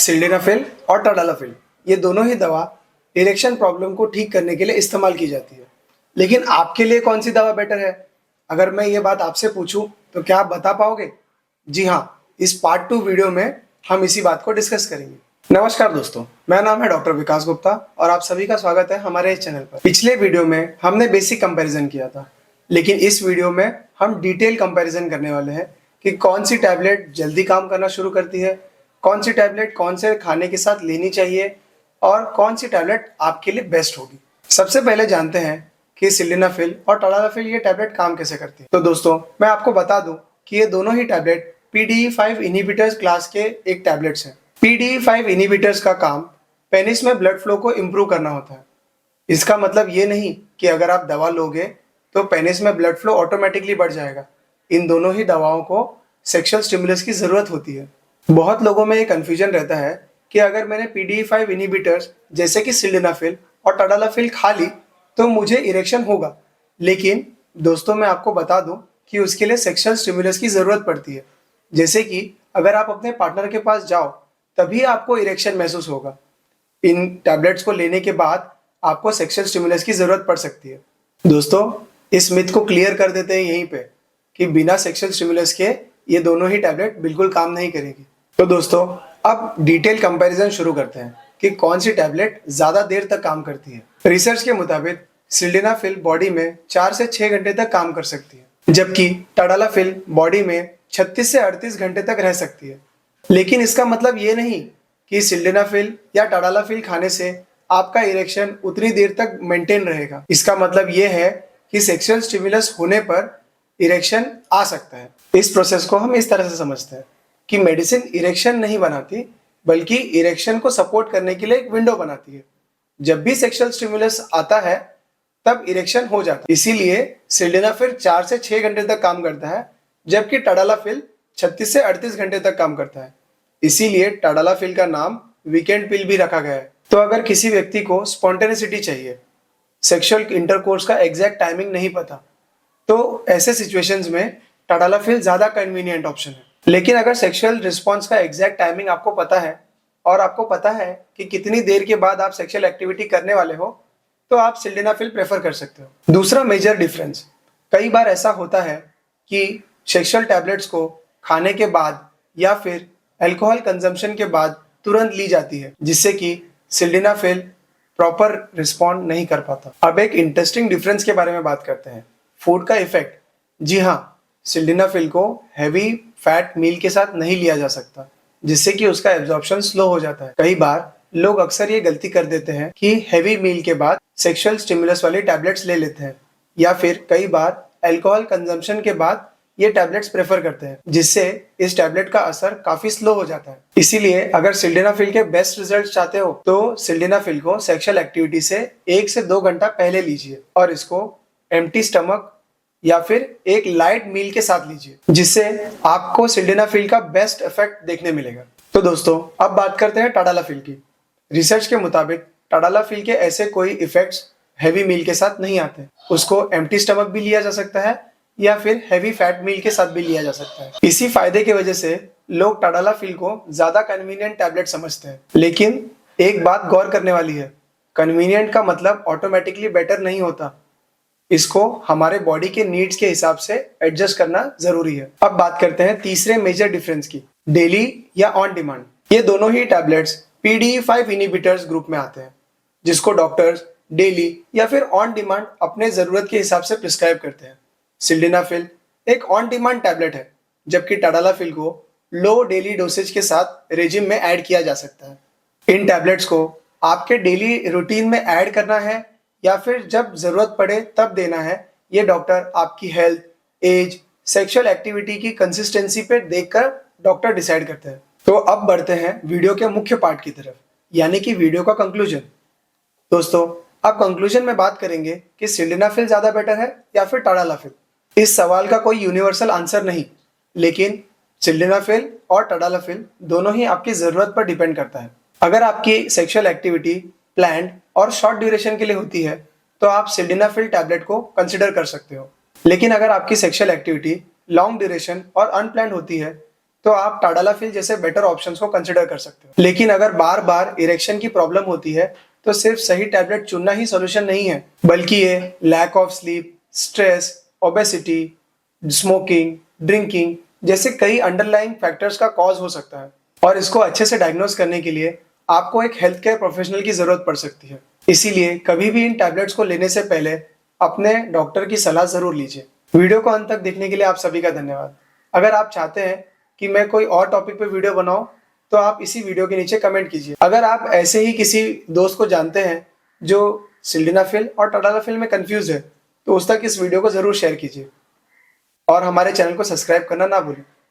Sildenafil और टडालाफिल ये दोनों ही दवा इरेक्शन प्रॉब्लम को ठीक करने के लिए इस्तेमाल की जाती है। लेकिन आपके लिए कौन सी दवा बेटर है? अगर मैं ये बात आपसे पूछूं तो क्या आप बता पाओगे? जी हाँ, इस पार्ट 2 वीडियो में हम इसी बात को डिस्कस करेंगे। नमस्कार दोस्तों, मेरा नाम है डॉक्टर विकास गुप्ता और आप सभी का स्वागत है हमारे इस चैनल पर। पिछले वीडियो में हमने बेसिक कंपैरिजन किया था, लेकिन इस वीडियो में हम डिटेल कंपैरिजन करने वाले हैं कि कौन सी टैबलेट जल्दी काम करना शुरू करती है, कौन सी टैबलेट कौन से खाने के साथ लेनी चाहिए और कौन सी टैबलेट आपके लिए बेस्ट होगी। सबसे पहले जानते हैं कि सिल्डेनाफिल और टडालाफिल ये टैबलेट काम कैसे करती है। तो दोस्तों, मैं आपको बता दूं कि ये दोनों ही टैबलेट PDE5 इनहिबिटर्स क्लास के एक टैबलेट्स हैं। PDE5 इनहिबिटर्स का काम पेनिस में ब्लड फ्लो को इम्प्रूव करना होता है। इसका मतलब ये नहीं कि अगर आप दवा लोगे तो पेनिस में ब्लड फ्लो ऑटोमेटिकली बढ़ जाएगा। इन दोनों ही दवाओं को सेक्सुअल स्टिमुलस की जरूरत होती है। बहुत लोगों में ये कंफ्यूजन रहता है कि अगर मैंने PDE5 इनहिबिटर्स जैसे कि सिल्डेनाफिल और टडालाफिल खा ली तो मुझे इरेक्शन होगा। लेकिन दोस्तों, मैं आपको बता दूं कि उसके लिए सेक्सुअल स्टिमुलस की जरूरत पड़ती है। जैसे कि अगर आप अपने पार्टनर के पास जाओ तभी आपको इरेक्शन महसूस होगा। इन टैबलेट्स को लेने के बाद आपको सेक्सुअल स्टिमुलस की जरूरत पड़ सकती है। दोस्तों, इस मिथ को क्लियर कर देते हैं यहीं पे कि बिना सेक्सुअल स्टिमुलस के ये दोनों ही टैबलेट बिल्कुल काम नहीं करेगी। तो दोस्तों, अब डिटेल कंपैरिजन शुरू करते हैं कि कौन सी टैबलेट ज्यादा देर तक काम करती है। रिसर्च के मुताबिक सिल्डेनाफिल बॉडी में 4 से 6 घंटे तक काम कर सकती है, जबकि टडालाफिल बॉडी में 36 से 38 घंटे तक रह सकती है। लेकिन इसका मतलब ये नहीं कि सिल्डेनाफिल या टडालाफिल खाने से आपका इरेक्शन उतनी देर तक मेंटेन रहेगा। इसका मतलब ये है कि सेक्सुअल स्टिमुलस होने पर इरेक्शन आ सकता है। इस प्रोसेस को हम इस तरह से समझते हैं कि मेडिसिन इरेक्शन नहीं बनाती, बल्कि इरेक्शन को सपोर्ट करने के लिए एक विंडो बनाती है। जब भी सेक्सुअल स्टिमुलस आता है तब इरेक्शन हो जाता है। इसीलिए सिल्डेनाफिल 4 से 6 घंटे तक काम करता है, जबकि टडालाफिल 36 से 38 घंटे तक काम करता है। इसीलिए टडालाफिल का नाम वीकेंड पिल भी रखा गया है। तो अगर किसी व्यक्ति को स्पॉन्टेनिसिटी चाहिए, सेक्सुअल इंटरकोर्स का एग्जैक्ट टाइमिंग नहीं पता, तो ऐसे सिचुएशंस में टडालाफिल ज्यादा कन्वीनियंट ऑप्शन है। लेकिन अगर सेक्सुअल रिस्पॉन्स का एग्जैक्ट टाइमिंग आपको पता है और आपको पता है कि कितनी देर के बाद आप सेक्सुअल एक्टिविटी करने वाले हो, तो आप सिल्डेनाफिल प्रेफर कर सकते हो। दूसरा मेजर डिफरेंस, कई बार ऐसा होता है कि सेक्सुअल टैबलेट्स को खाने के बाद या फिर अल्कोहल कंजम्पशन के बाद तुरंत ली जाती है, जिससे कि सिल्डेनाफिल प्रॉपर रिस्पॉन्ड नहीं कर पाता। अब एक इंटरेस्टिंग डिफरेंस के बारे में बात करते हैं, फूड का इफेक्ट। जी हाँ, सिल्डेनाफिल को हैवी फैट मील के साथ नहीं लिया जा सकता, जिससे कि उसका एब्जॉर्प्शन स्लो हो जाता है। कई बार लोग अक्सर ये गलती कर देते हैं कि हैवी मील के बाद सेक्सुअल स्टिमुलस वाली टैबलेट्स ले लेते हैं, या फिर कई बार अल्कोहल कंजम्पशन के बाद ये टैबलेट्स प्रेफर करते हैं, जिससे इस टैबलेट का असर काफी स्लो हो जाता है। इसीलिए अगर सिल्डेनाफिल के बेस्ट रिजल्ट चाहते हो तो सिल्डेनाफिल को सेक्सुअल एक्टिविटी से 1 से 2 घंटा पहले लीजिए और इसको एम्प्टी स्टमक या फिर एक लाइट मील के साथ लीजिए, जिससे आपको सिल्डेनाफिल का बेस्ट इफेक्ट देखने मिलेगा। तो दोस्तों, अब बात करते हैं टडालाफिल की। रिसर्च के मुताबिक टडालाफिल के ऐसे कोई इफेक्ट्स हैवी मील के साथ नहीं आते। उसको एम्प्टी स्टमक भी लिया जा सकता है या फिर हैवी फैट मील के साथ भी लिया जा सकता है। इसी फायदे की वजह से लोग टडालाफिल को ज्यादा कन्वीनियंट टैबलेट समझते हैं। लेकिन एक बात गौर करने वाली है, कन्वीनियंट का मतलब ऑटोमेटिकली बेटर नहीं होता। इसको हमारे बॉडी के नीड्स के हिसाब से एडजस्ट करना जरूरी है। अब बात करते हैं तीसरे मेजर डिफरेंस की, डेली या ऑन डिमांड। ये दोनों ही टैबलेट्स PDE5 इनहिबिटर्स ग्रुप में आते हैं, जिसको डॉक्टर्स डेली या फिर ऑन डिमांड अपने जरूरत के हिसाब से प्रिस्क्राइब करते हैं। सिल्डेनाफिल एक ऑन डिमांड टैबलेट है, जबकि टडालाफिल को लो डेली डोसेज के साथ रेजिम में ऐड किया जा सकता है। इन टैबलेट्स को आपके डेली रूटीन में ऐड करना है या फिर जब जरूरत पड़े तब देना है, ये डॉक्टर आपकी हेल्थ, एज, सेक्सुअल एक्टिविटी की कंसिस्टेंसी पे देखकर डॉक्टर डिसाइड करते हैं। तो अब बढ़ते हैं वीडियो के मुख्य पार्ट की तरफ, यानी कि वीडियो का कंक्लूजन। दोस्तों, अब कंक्लूजन में बात करेंगे कि सिल्डेनाफिल ज्यादा बेटर है या फिर टडालाफिल। इस सवाल का कोई यूनिवर्सल आंसर नहीं, लेकिन सिल्डेनाफिल और टडालाफिल दोनों ही आपकी जरूरत पर डिपेंड करता है। अगर आपकी सेक्सुअल एक्टिविटी प्लान्ड और शॉर्ट ड्यूरेशन के लिए होती है तो आप सिल्डेनाफिल टैबलेट को कंसिडर कर सकते हो। लेकिन अगर आपकी सेक्सुअल एक्टिविटी लॉन्ग ड्यूरेशन और अनप्लान्ड होती है तो आप टाडालाफिल जैसे बेटर ऑप्शंस को कंसिडर कर सकते हो। लेकिन अगर बार बार इरेक्शन की प्रॉब्लम होती है तो सिर्फ सही टैबलेट चुनना ही सोल्यूशन नहीं है, बल्कि ये lack of sleep, stress, obesity, smoking, drinking जैसे कई अंडरलाइंग फैक्टर्स का कॉज हो सकता है। और इसको अच्छे से डायग्नोस करने के लिए आपको एक हेल्थ केयर प्रोफेशनल की जरूरत पड़ सकती है। इसीलिए कभी भी इन टैबलेट्स को लेने से पहले अपने डॉक्टर की सलाह जरूर लीजिए। वीडियो को अंत तक देखने के लिए आप सभी का धन्यवाद। अगर आप चाहते हैं कि मैं कोई और टॉपिक पे वीडियो बनाऊं तो आप इसी वीडियो के नीचे कमेंट कीजिए। अगर आप ऐसे ही किसी दोस्त को जानते हैं जो सिल्डेनाफिल और टाडालाफिल में कंफ्यूज है तो उस तक इस वीडियो को जरूर शेयर कीजिए और हमारे चैनल को सब्सक्राइब करना ना भूलें।